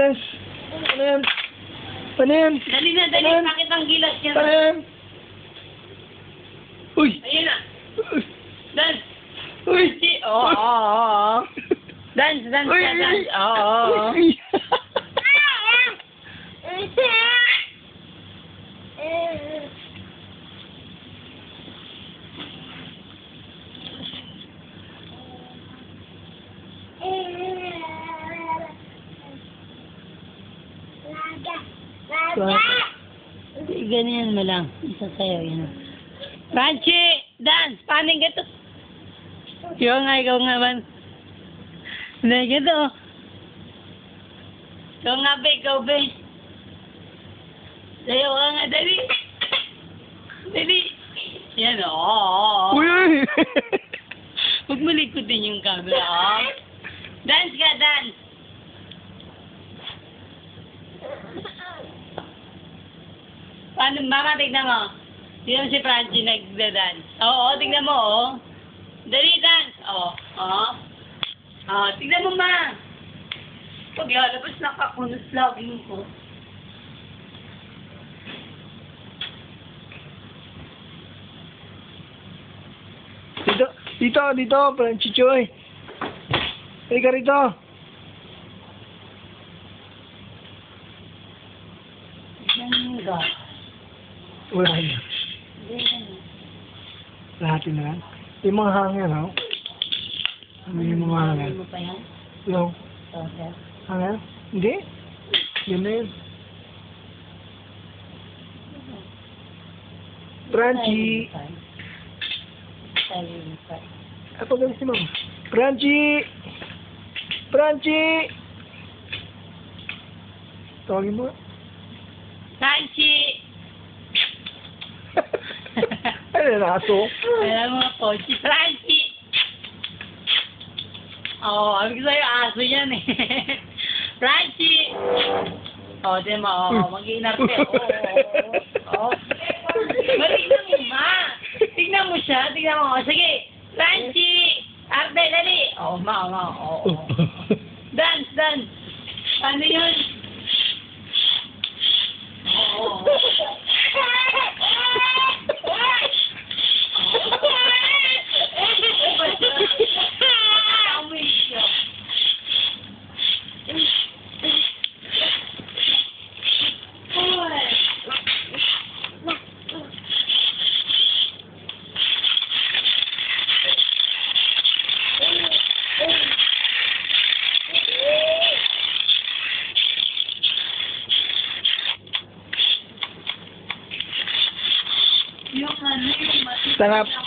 Yes. Ano yan? Ano yan? Dali na, dali. Ano yan? Bakit ang gilas niya? Ano yan? Uy! Ayun na. Dance. Uy! Oo. Dance, dance, Uy! dance. Oo. Uy! Ganyan mo lang. Isa sa'yo, yun. Franchi! Dance! Paano yung gato? Ikaw nga man. Hindi, gato. Ikaw nga, be. Sayo ka nga, dali. Dali. Yan, oo. Uy! Uy! Huwag mo likutin yung camera, oh. Dance ka, dance. Paano, mama, tignan mo. Tignan mo si Franchi nagda-dance. Oo, tignan mo, oh. Dali, dance. Tignan mo, ma. Pag lalabas, nakakunos laging ko. Dito, Franchi Choy. Halika rito. Ganda. Wala na. Lahat na lang. Yung mga hangin, ha? Ano yung mga hangin? Ano pa yan? Yung Okay. hangin? Hindi? Yun na yun. Franchi! Ako galing si Mama. Franchi! Franchi! Tawagin mo. Franchi! Ay, naso. Alam mo po, si Franchi! Oo, sabi ko sa'yo, aso yan eh. Franchi! Oo, di mo, mag-iinarte. Oo. Tignan mo, ma! Tignan mo siya, tignan mo. Sige, Franchi! Arte, dali! Oo, ma. Oo. Dance. Paano yun? Oo.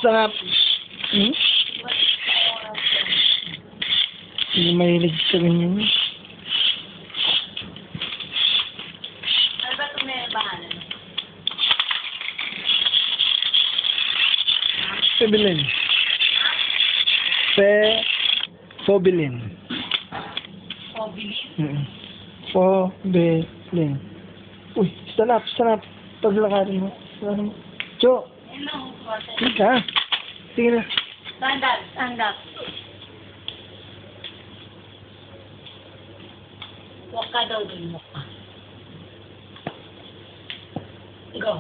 Sarap. Hmm? Hindi mahilig sa ganyan. Ano ba itong may bahanan? Febilin. Fobilin. Fobilin. Uy, stand up. Paglakarin mo. Jo, Hello, hindi ka. Sige na. Stand up. Walk ka daw dun, walk ka. Go.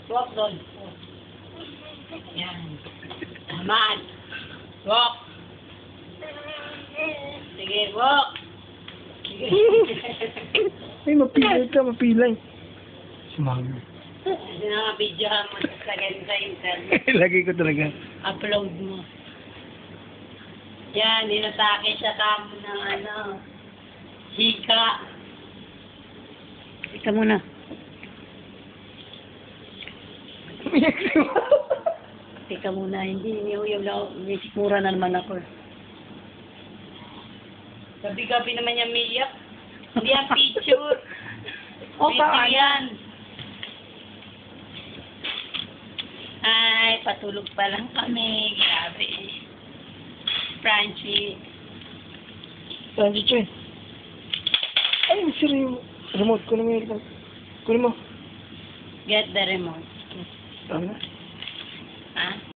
Walk doon. Yan. Taman. Walk. Sige, walk. Sige. Ay, mapilay. Sumami. Kasi nga videohan mo sa ganito sa internet. Lagi ko talaga. Upload mo. Yan, inatake siya kamo ng hika. Ika muna. Tika muna, hindi niyuyog na ako. Nisikmura na naman ako. Gabi-gabi naman yung miyak. Hindi yan picture. Picture yan. Ay, patulog pa lang kami. Grabe. Franchi. Franchi Choy. sir yung remote. Kunin mo yung remote. Kunin mo. Get the remote. Ano? Ha?